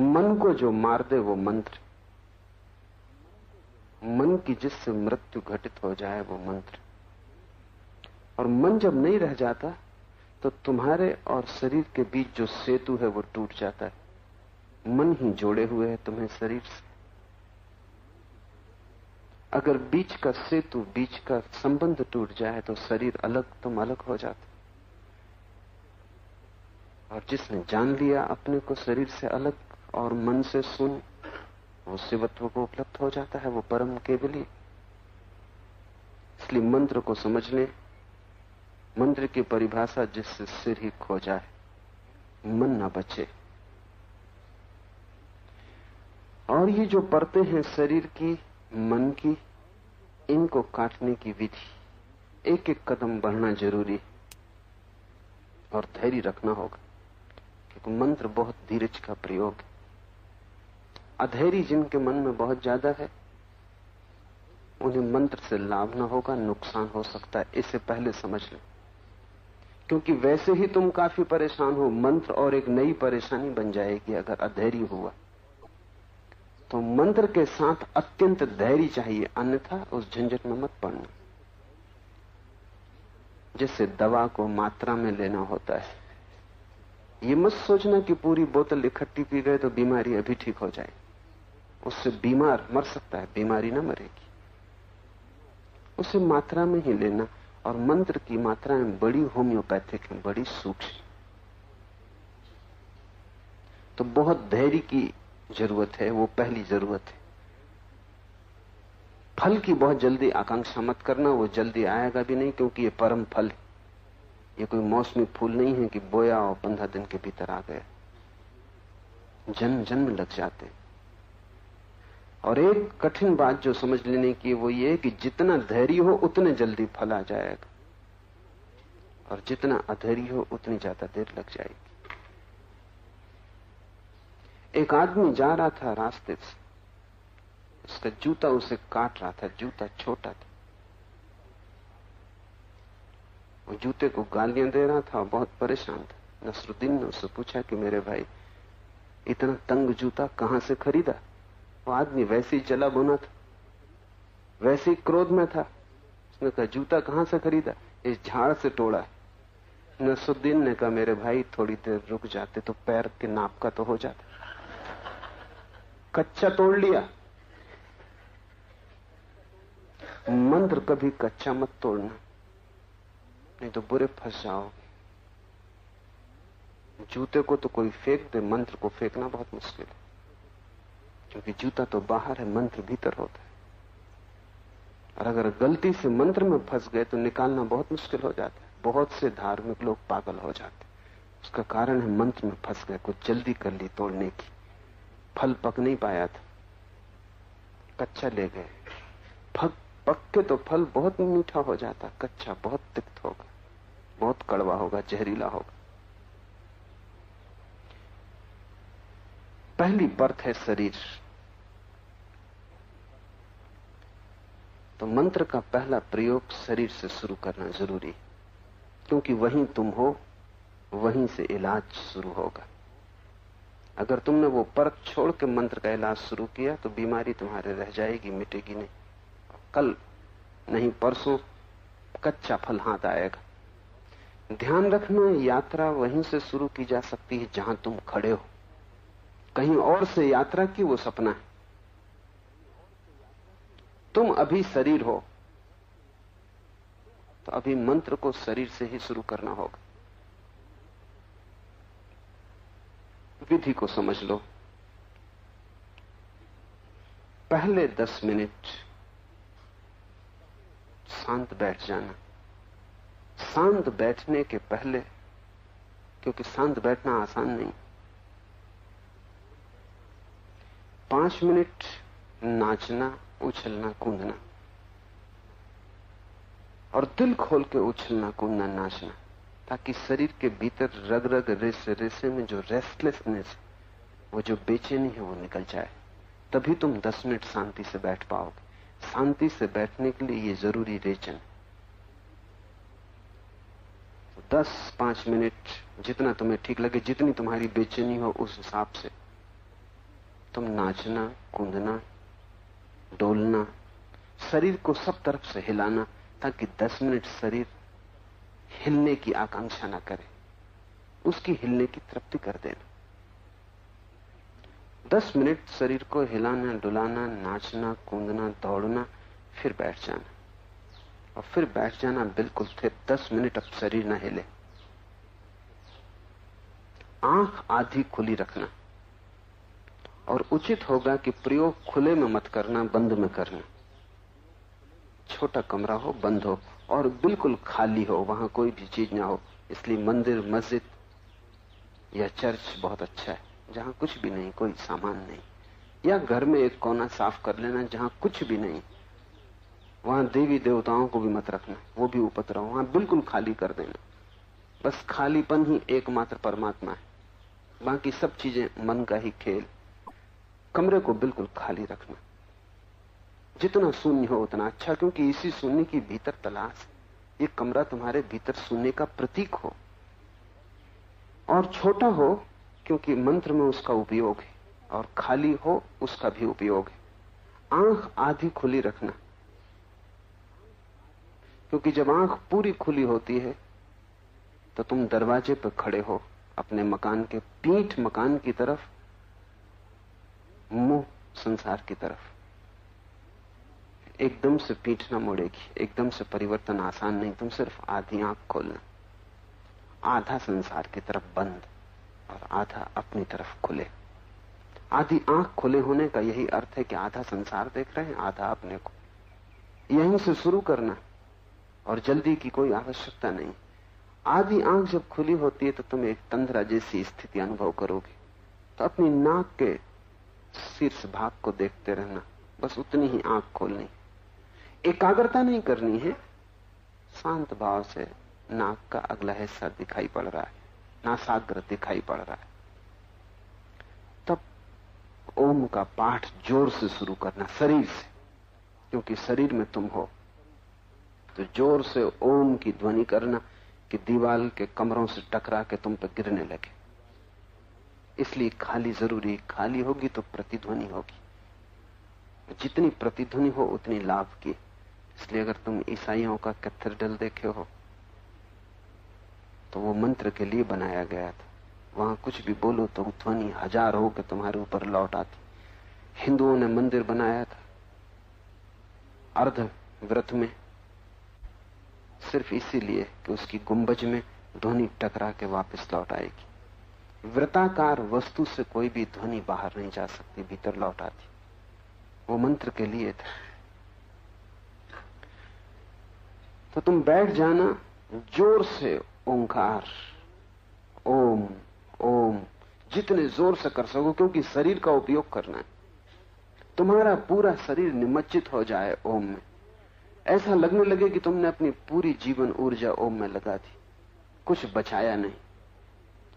मन को जो मार दे वो मंत्र, मन की जिससे मृत्यु घटित हो जाए वो मंत्र। और मन जब नहीं रह जाता तो तुम्हारे और शरीर के बीच जो सेतु है वो टूट जाता है। मन ही जोड़े हुए है तुम्हें शरीर से। अगर बीच का सेतु, बीच का संबंध टूट जाए तो शरीर अलग, तुम अलग हो जाते। और जिसने जान लिया अपने को शरीर से अलग और मन से शून्य, वो शिवत्व को उपलब्ध हो जाता है, वो परम केवली। इसलिए मंत्र को समझ लें। मंत्र की परिभाषा जिससे सिर ही खो जाए, मन ना बचे। और ये जो परतें हैं शरीर की, मन की, इनको काटने की विधि, एक एक कदम बढ़ना जरूरी है और धैर्य रखना होगा, क्योंकि मंत्र बहुत धीरज का प्रयोग है। अधैर्य जिनके मन में बहुत ज्यादा है, उन्हें मंत्र से लाभ ना होगा, नुकसान हो सकता है। इसे पहले समझ लो, क्योंकि वैसे ही तुम काफी परेशान हो। मंत्र और एक नई परेशानी बन जाएगी अगर अधैर्य हुआ तो। मंत्र के साथ अत्यंत धैर्य चाहिए, अन्यथा उस झंझट में मत पड़ना। जैसे दवा को मात्रा में लेना होता है। ये मत सोचना कि पूरी बोतल इकट्ठी पी गए तो बीमारी अभी ठीक हो जाए। उससे बीमार मर सकता है, बीमारी ना मरेगी। उसे मात्रा में ही लेना। और मंत्र की मात्राएं बड़ी होम्योपैथिक हैं, बड़ी सूक्ष्म। तो बहुत धैर्य की जरूरत है, वो पहली जरूरत है। फल की बहुत जल्दी आकांक्षा मत करना, वो जल्दी आएगा भी नहीं, क्योंकि ये परम फल है। ये कोई मौसमी फूल नहीं है कि बोया और 15 दिन के भीतर आ गया। जन्म जन्म लग जाते हैं। और एक कठिन बात जो समझ लेने की वो ये है कि जितना धैर्य हो उतने जल्दी फल आ जाएगा, और जितना अधैर्य हो उतनी ज्यादा देर लग जाएगी। एक आदमी जा रहा था रास्ते से, उसका जूता उसे काट रहा था। जूता छोटा था, वो जूते को गालियां दे रहा था और बहुत परेशान था। नसरुद्दीन ने उससे पूछा कि मेरे भाई, इतना तंग जूता कहां से खरीदा? वो आदमी वैसे ही जला बुना था, वैसे ही क्रोध में था। उसने कहा, जूता कहां से खरीदा? इस झाड़ से तोड़ा है। नसरुद्दीन ने कहा, मेरे भाई थोड़ी देर रुक जाते तो पैर के नाप का तो हो जाता। कच्चा तोड़ लिया। मंत्र कभी कच्चा मत तोड़ना, नहीं तो बुरे फंस जाओ। जूते को तो कोई फेंक दे, मंत्र को फेंकना बहुत मुश्किल है, क्योंकि जूता तो बाहर है, मंत्र भीतर होता है। और अगर गलती से मंत्र में फंस गए तो निकालना बहुत मुश्किल हो जाता है। बहुत से धार्मिक लोग पागल हो जाते, उसका कारण है मंत्र में फंस गए, कुछ जल्दी कर ली तोड़ने की। फल पक नहीं पाया था, कच्चा ले गए। पक के तो फल बहुत मीठा हो जाता, कच्चा बहुत तिक्त होगा, बहुत कड़वा होगा, जहरीला होगा। पहली परत है शरीर। तो मंत्र का पहला प्रयोग शरीर से शुरू करना जरूरी है, क्योंकि वहीं तुम हो, वहीं से इलाज शुरू होगा। अगर तुमने वो परत छोड़ के मंत्र का इलाज शुरू किया तो बीमारी तुम्हारे रह जाएगी, मिटेगी नहीं। कल नहीं परसों कच्चा फल हाथ आएगा। ध्यान रखना, यात्रा वहीं से शुरू की जा सकती है जहां तुम खड़े हो। कहीं और से यात्रा की वो सपना है। तुम अभी शरीर हो, तो अभी मंत्र को शरीर से ही शुरू करना होगा। विधि को समझ लो। पहले 10 मिनट शांत बैठ जाना। शांत बैठने के पहले, क्योंकि शांत बैठना आसान नहीं, 5 मिनट नाचना, उछलना, कूदना, और दिल खोल के उछलना, कूदना, नाचना, ताकि शरीर के भीतर रग रग, रेसे रेसे में जो रेस्टलेसनेस, वो जो बेचैनी है, वो निकल जाए। तभी तुम 10 मिनट शांति से बैठ पाओगे। शांति से बैठने के लिए ये जरूरी रेचन। 10-5 मिनट जितना तुम्हें ठीक लगे, जितनी तुम्हारी बेचैनी हो उस हिसाब से तुम नाचना, कूदना, डोलना, शरीर को सब तरफ से हिलाना, ताकि 10 मिनट शरीर हिलने की आकांक्षा ना करे, उसकी हिलने की तृप्ति कर देना। 10 मिनट शरीर को हिलाना, डुलाना, नाचना, कूदना, दौड़ना, फिर बैठ जाना, और फिर बैठ जाना बिल्कुल। फिर 10 मिनट अब शरीर ना हिले। आंख आधी खुली रखना, और उचित होगा कि प्रयोग खुले में मत करना, बंद में करना। छोटा कमरा हो, बंद हो, और बिल्कुल खाली हो, वहां कोई भी चीज ना हो। इसलिए मंदिर, मस्जिद या चर्च बहुत अच्छा है, जहां कुछ भी नहीं, कोई सामान नहीं। या घर में एक कोना साफ कर लेना जहां कुछ भी नहीं। वहां देवी देवताओं को भी मत रखना, वो भी उपद्रव, वहां बिल्कुल खाली कर देना। बस खालीपन ही एकमात्र परमात्मा है, बाकी सब चीजें मन का ही खेल। कमरे को बिल्कुल खाली रखना, जितना शून्य हो उतना अच्छा, क्योंकि इसी शून्य की भीतर तलाश। ये कमरा तुम्हारे भीतर शून्य का प्रतीक हो, और छोटा हो क्योंकि मंत्र में उसका उपयोग है, और खाली हो उसका भी उपयोग है। आंख आधी खुली रखना, क्योंकि जब आंख पूरी खुली होती है तो तुम दरवाजे पर खड़े हो अपने मकान के, पीठ मकान की तरफ, मुंह संसार की तरफ। एकदम से पीठ ना मुड़ेगी, एकदम से परिवर्तन आसान नहीं। तुम सिर्फ आधी आंख खोलना, आधा संसार की तरफ बंद और आधा अपनी तरफ खुले। आधी आंख खुले होने का यही अर्थ है कि आधा संसार देख रहे हैं, आधा अपने को। यहीं से शुरू करना, और जल्दी की कोई आवश्यकता नहीं। आधी आंख जब खुली होती है तो तुम एक तंद्रा जैसी स्थिति अनुभव करोगे। तो अपनी नाक के शीर्ष भाग को देखते रहना, बस उतनी ही आंख खोलनी। एकाग्रता नहीं करनी है, शांत भाव से नाक का अगला हिस्सा दिखाई पड़ रहा है, नासाग्र दिखाई पड़ रहा है। तब ओम का पाठ जोर से शुरू करना, शरीर से, क्योंकि शरीर में तुम हो। तो जोर से ओम की ध्वनि करना कि दीवार के कमरों से टकरा के तुम पर गिरने लगे। इसलिए खाली जरूरी, खाली होगी तो प्रतिध्वनि होगी। जितनी प्रतिध्वनि हो उतनी लाभ की। इसलिए अगर तुम ईसाइयों का कैथेड्रल देखे हो तो वो मंत्र के लिए बनाया गया था। वहां कुछ भी बोलो तो ध्वनि 1000 हो के तुम्हारे ऊपर लौट आती। हिंदुओं ने मंदिर बनाया था अर्ध व्रत में, सिर्फ इसीलिए कि उसकी गुंबज में ध्वनि टकरा के वापस लौट आएगी। व्रताकार वस्तु से कोई भी ध्वनि बाहर नहीं जा सकती, भीतर लौट आती। वो मंत्र के लिए था। तो तुम बैठ जाना, जोर से ओंकार, ओम ओम, जितने जोर से कर सको, क्योंकि शरीर का उपयोग करना है। तुम्हारा पूरा शरीर निमज्जित हो जाए ओम में। ऐसा लगने लगे कि तुमने अपनी पूरी जीवन ऊर्जा ओम में लगा दी, कुछ बचाया नहीं।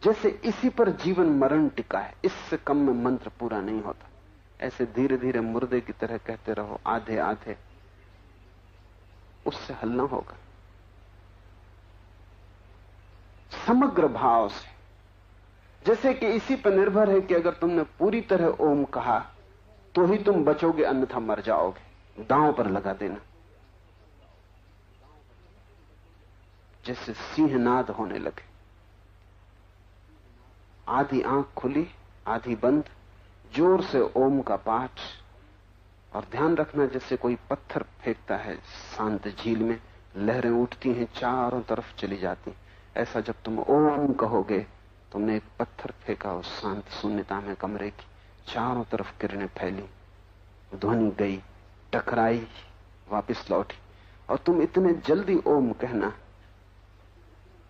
जैसे इसी पर जीवन मरण टिका है, इससे कम में मंत्र पूरा नहीं होता। ऐसे धीरे धीरे मुर्दे की तरह कहते रहो, आधे आधे, उससे हल ना होगा। समग्र भाव से, जैसे कि इसी पर निर्भर है कि अगर तुमने पूरी तरह ओम कहा तो ही तुम बचोगे, अन्यथा मर जाओगे। दांव पर लगा देना। जैसे सिंहनाद होने लगे, आधी आंख खुली आधी बंद, जोर से ओम का पाठ। और ध्यान रखना जैसे कोई पत्थर फेंकता है शांत झील में, लहरें उठती हैं, चारों तरफ चली जाती। ऐसा जब तुम ओम कहोगे, तुमने एक पत्थर फेंका उस शांत शून्यता में कमरे की, चारों तरफ किरणें फैली, ध्वनि गई, टकराई, वापस लौटी। और तुम इतने जल्दी ओम कहना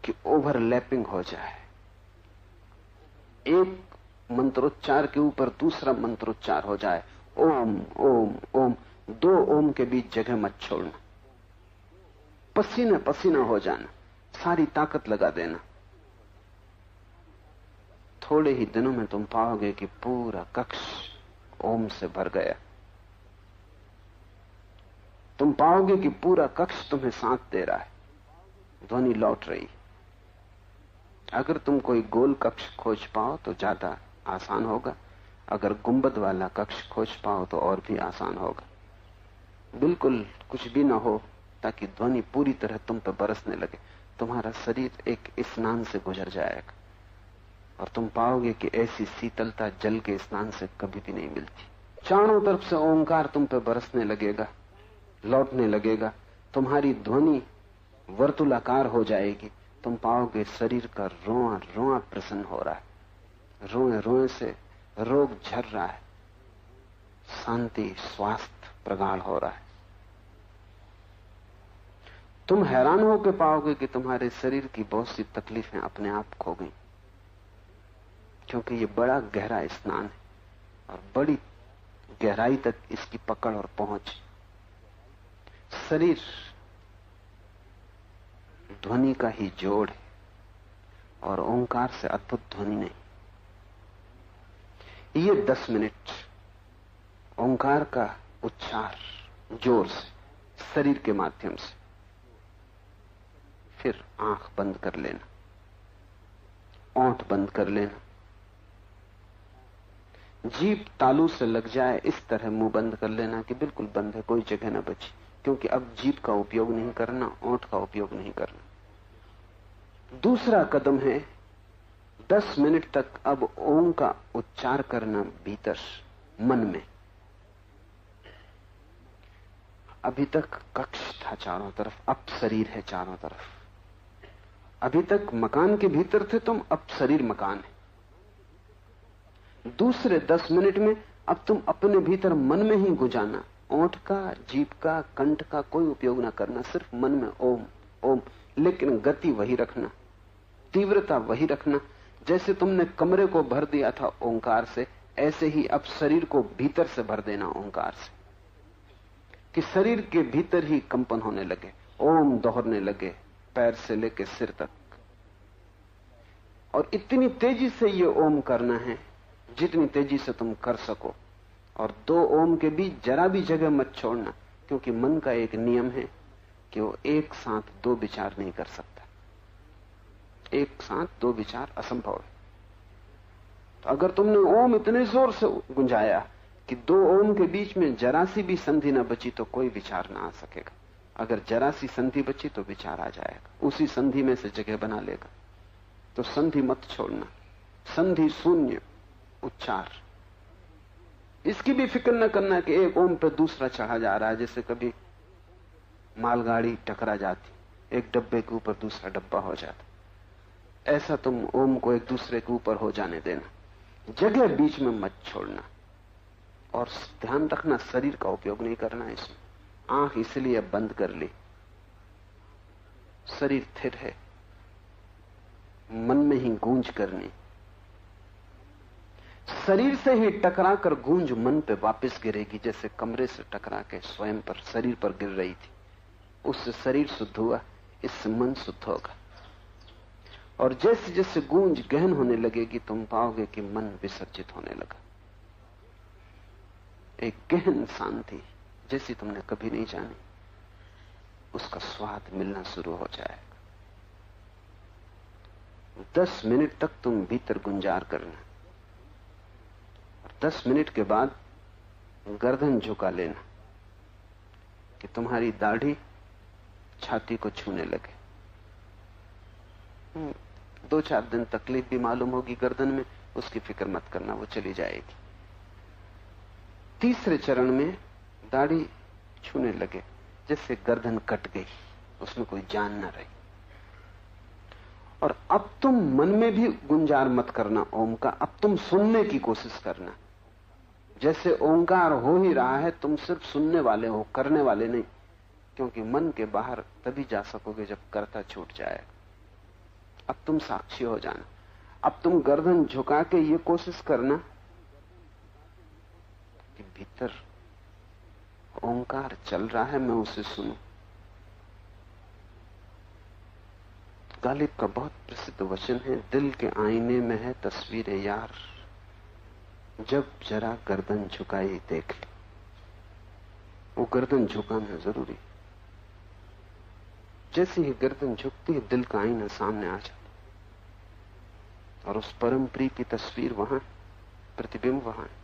कि ओवरलैपिंग हो जाए, एक मंत्रोच्चार के ऊपर दूसरा मंत्रोच्चार हो जाए। ओम ओम ओम, 2 ओम के बीच जगह मत छोड़ना। पसीना पसीना हो जाना, सारी ताकत लगा देना। थोड़े ही दिनों में तुम पाओगे कि पूरा कक्ष ओम से भर गया। तुम पाओगे कि पूरा कक्ष तुम्हें साथ दे रहा है, ध्वनि लौट रही। अगर तुम कोई गोल कक्ष खोज पाओ तो ज्यादा आसान होगा। अगर गुंबद वाला कक्ष खोज पाओ तो और भी आसान होगा। बिल्कुल कुछ भी ना हो ताकि ध्वनि पूरी तरह तुम पर बरसने लगे। तुम्हारा शरीर एक स्नान से गुजर जाएगा और तुम पाओगे कि ऐसी शीतलता जल के स्नान से कभी भी नहीं मिलती। चारों तरफ से ओंकार तुम पर बरसने लगेगा, लौटने लगेगा। तुम्हारी ध्वनि वर्तुलाकार हो जाएगी। तुम पाओगे शरीर का रोआ रोआ प्रसन्न हो रहा है, रोए रोए से रोग झर रहा है, शांति स्वास्थ्य प्रगाढ़ हो रहा है। तुम हैरान होकर पाओगे कि तुम्हारे शरीर की बहुत सी तकलीफें अपने आप खो गई, क्योंकि ये बड़ा गहरा स्नान है और बड़ी गहराई तक इसकी पकड़ और पहुंच। शरीर ध्वनि का ही जोड़ है और ओंकार से अद्भुत ध्वनि नहीं। ये 10 मिनट ओंकार का उच्चार जोर से शरीर के माध्यम से, फिर आंख बंद कर लेना, ओंठ बंद कर लेना, जीभ तालू से लग जाए इस तरह मुंह बंद कर लेना कि बिल्कुल बंद है, कोई जगह ना बची, क्योंकि अब जीभ का उपयोग नहीं करना, ओंठ का उपयोग नहीं करना। दूसरा कदम है 10 मिनट तक अब ओम का उच्चार करना भीतर मन में। अभी तक कक्ष था चारों तरफ, अब शरीर है चारों तरफ। अभी तक मकान के भीतर थे तुम, अब शरीर मकान है। दूसरे 10 मिनट में अब तुम अपने भीतर मन में ही गुजाना, ओंठ का, जीभ का, कंठ का कोई उपयोग ना करना, सिर्फ मन में ओम ओम। लेकिन गति वही रखना, तीव्रता वही रखना। जैसे तुमने कमरे को भर दिया था ओंकार से, ऐसे ही अब शरीर को भीतर से भर देना ओंकार से, कि शरीर के भीतर ही कंपन होने लगे, ओम दोहरने लगे पैर से लेकर सिर तक। और इतनी तेजी से ये ओम करना है जितनी तेजी से तुम कर सको, और 2 ओम के बीच जरा भी जगह मत छोड़ना, क्योंकि मन का एक नियम है कि वो एक साथ 2 विचार नहीं कर सकता। एक साथ 2 विचार असंभव है। तो अगर तुमने ओम इतने जोर से गुंजाया कि 2 ओम के बीच में जरा सी भी संधि ना बची तो कोई विचार ना आ सकेगा। अगर जरा सी संधि बची तो विचार आ जाएगा, उसी संधि में से जगह बना लेगा। तो संधि मत छोड़ना, संधि शून्य उच्चार। इसकी भी फिक्र न करना कि एक ओम पे दूसरा चढ़ा जा रहा है, जैसे कभी मालगाड़ी टकरा जाती, एक डब्बे के ऊपर दूसरा डब्बा हो जाता। ऐसा तुम ओम को एक दूसरे के ऊपर हो जाने देना, जगह बीच में मत छोड़ना। और ध्यान रखना, शरीर का उपयोग नहीं करना इसमें। आंख इसलिए बंद कर ली, शरीर स्थिर है, मन में ही गूंज करनी। शरीर से ही टकरा कर गूंज मन पे वापस गिरेगी, जैसे कमरे से टकरा के स्वयं पर, शरीर पर गिर रही थी। उससे शरीर शुद्ध हुआ, इससे मन शुद्ध होगा। और जैसे जैसे गूंज गहन होने लगेगी तुम पाओगे कि मन विसर्जित होने लगा। एक गहन शांति जैसी तुमने कभी नहीं जानी, उसका स्वाद मिलना शुरू हो जाएगा। 10 मिनट तक तुम भीतर गुंजार करना, और 10 मिनट के बाद गर्दन झुका लेना कि तुम्हारी दाढ़ी छाती को छूने लगे। 2-4 दिन तकलीफ भी मालूम होगी गर्दन में, उसकी फिक्र मत करना, वो चली जाएगी। तीसरे चरण में दाढ़ी छूने लगे, जैसे गर्दन कट गई, उसमें कोई जान न रही। और अब तुम मन में भी गुंजार मत करना ओम का, अब तुम सुनने की कोशिश करना। जैसे ओंकार हो ही रहा है, तुम सिर्फ सुनने वाले हो, करने वाले नहीं, क्योंकि मन के बाहर तभी जा सकोगे जब कर्ता छूट जाएगा। अब तुम साक्षी हो जाना। अब तुम गर्दन झुका के ये कोशिश करना कि भीतर ओंकार चल रहा है, मैं उसे सुनूं। गालिब का बहुत प्रसिद्ध वचन है, दिल के आईने में है तस्वीर यार, जब जरा गर्दन झुकाई देख ली। वो गर्दन झुकाना जरूरी। जैसे ही गर्दन झुकती है, दिल का आईना सामने आ जाता, और उस परम प्रिय की तस्वीर वहां, प्रतिबिंब वहां है।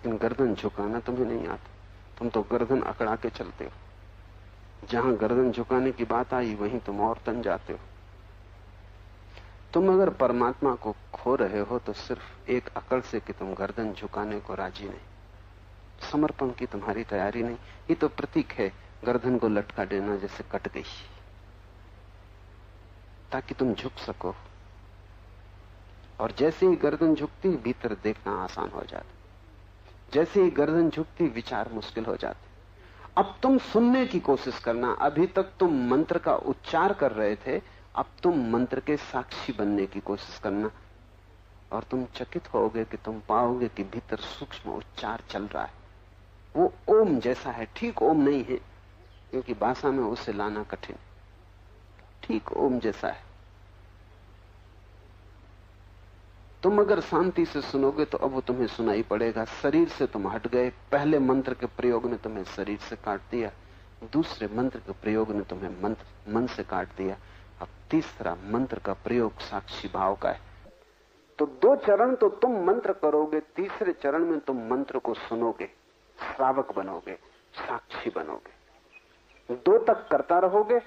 लेकिन गर्दन झुकाना तुम्हें नहीं आता। तुम तो गर्दन अकड़ा के चलते हो। जहां गर्दन झुकाने की बात आई वहीं तुम और तन जाते हो। तुम अगर परमात्मा को खो रहे हो तो सिर्फ एक अकड़ से कि तुम गर्दन झुकाने को राजी नहीं, समर्पण की तुम्हारी तैयारी नहीं। ये तो प्रतीक है गर्दन को लटका देना जैसे कट गई, ताकि तुम झुक सको। और जैसे ही गर्दन झुकती भीतर देखना आसान हो जाता, जैसे ही गर्दन झुकती विचार मुश्किल हो जाते। अब तुम सुनने की कोशिश करना। अभी तक तुम मंत्र का उच्चार कर रहे थे, अब तुम मंत्र के साक्षी बनने की कोशिश करना और तुम चकित होगे कि तुम पाओगे कि भीतर सूक्ष्म उच्चार चल रहा है। वो ओम जैसा है, ठीक ओम नहीं है क्योंकि भाषा में उसे लाना कठिन, ठीक ओम जैसा है। तुम अगर शांति से सुनोगे तो अब वो तुम्हें सुनाई पड़ेगा। शरीर से तुम हट गए। पहले मंत्र के प्रयोग ने तुम्हें शरीर से काट दिया, दूसरे मंत्र के प्रयोग ने तुम्हें मन से काट दिया। अब तीसरा मंत्र का प्रयोग साक्षी भाव का है। तो 2 चरण तो तुम मंत्र करोगे, तीसरे चरण में तुम मंत्र को सुनोगे, श्रावक बनोगे, साक्षी बनोगे। 2 तक करता रहोगे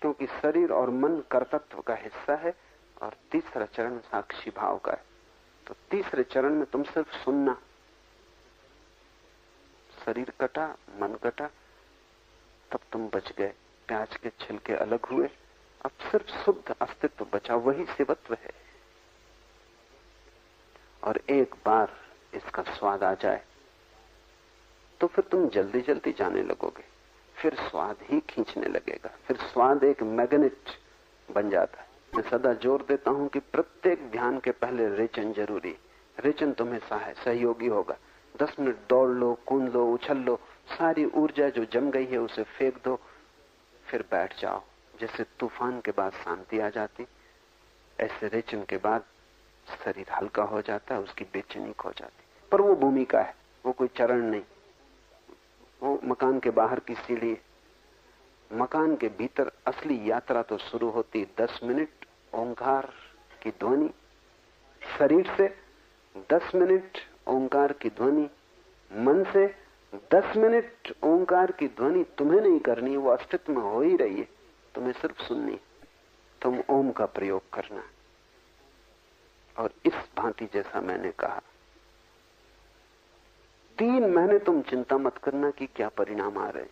क्योंकि शरीर और मन कर्तृत्व का हिस्सा है, और तीसरा चरण साक्षी भाव का है। तो तीसरे चरण में तुम सिर्फ सुनना। शरीर कटा, मन कटा, तब तुम बच गए। प्याज के छिलके अलग हुए, अब सिर्फ शुद्ध अस्तित्व बचा, वही शिवत्व है। और एक बार इसका स्वाद आ जाए तो फिर तुम जल्दी जल्दी जाने लगोगे, फिर स्वाद ही खींचने लगेगा, फिर स्वाद एक मैग्नेट बन जाता है। मैं सदा जोर देता हूं कि प्रत्येक ध्यान के पहले रेचन जरूरी। रेचन तुम्हें सहयोगी होगा। 10 मिनट दौड़ लो, कूद लो, उछल लो, सारी ऊर्जा जो जम गई है उसे फेंक दो, फिर बैठ जाओ। जैसे तूफान के बाद शांति आ जाती, ऐसे रेचन के बाद शरीर हल्का हो जाता है, उसकी बेचैनी खो जाती। पर वो भूमिका है, वो कोई चरण नहीं। वो मकान के बाहर की सीढ़ी, मकान के भीतर असली यात्रा तो शुरू होती 10 मिनट ओंकार की ध्वनि शरीर से, 10 मिनट ओंकार की ध्वनि मन से, 10 मिनट ओंकार की ध्वनि तुम्हें नहीं करनी, वो अस्तित्व में हो ही रही है, तुम्हें सिर्फ सुननी। तुम ओम का प्रयोग करना। और इस भांति जैसा मैंने कहा, 3 महीने तुम चिंता मत करना कि क्या परिणाम आ रहे।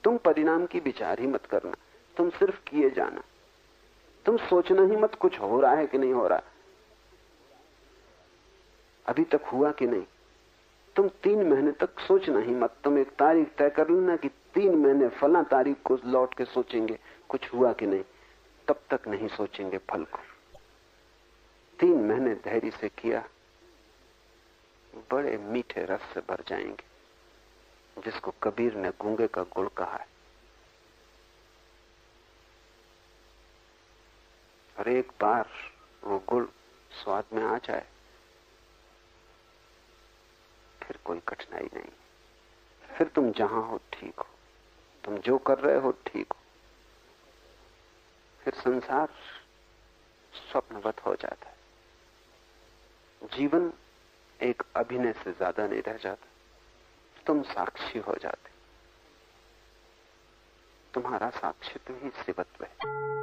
तुम परिणाम की विचार ही मत करना, तुम सिर्फ किए जाना। तुम सोचना ही मत कुछ हो रहा है कि नहीं हो रहा, अभी तक हुआ कि नहीं। तुम 3 महीने तक सोचना ही मत। तुम एक तारीख तय कर लेना कि 3 महीने फला तारीख को लौट के सोचेंगे कुछ हुआ कि नहीं, तब तक नहीं सोचेंगे फल को। 3 महीने धैर्य से किया, बड़े मीठे रस से भर जाएंगे, जिसको कबीर ने गूंगे का गुड़ कहा है। और एक बार वो गुड़ स्वाद में आ जाए फिर कोई कठिनाई नहीं, फिर तुम जहां हो ठीक हो, तुम जो कर रहे हो ठीक हो, फिर संसार स्वप्नवत हो जाता है। जीवन एक अभिनय से ज्यादा नहीं रह जाता, तुम साक्षी हो जाते। तुम्हारा साक्षित्व ही शिवत्व है।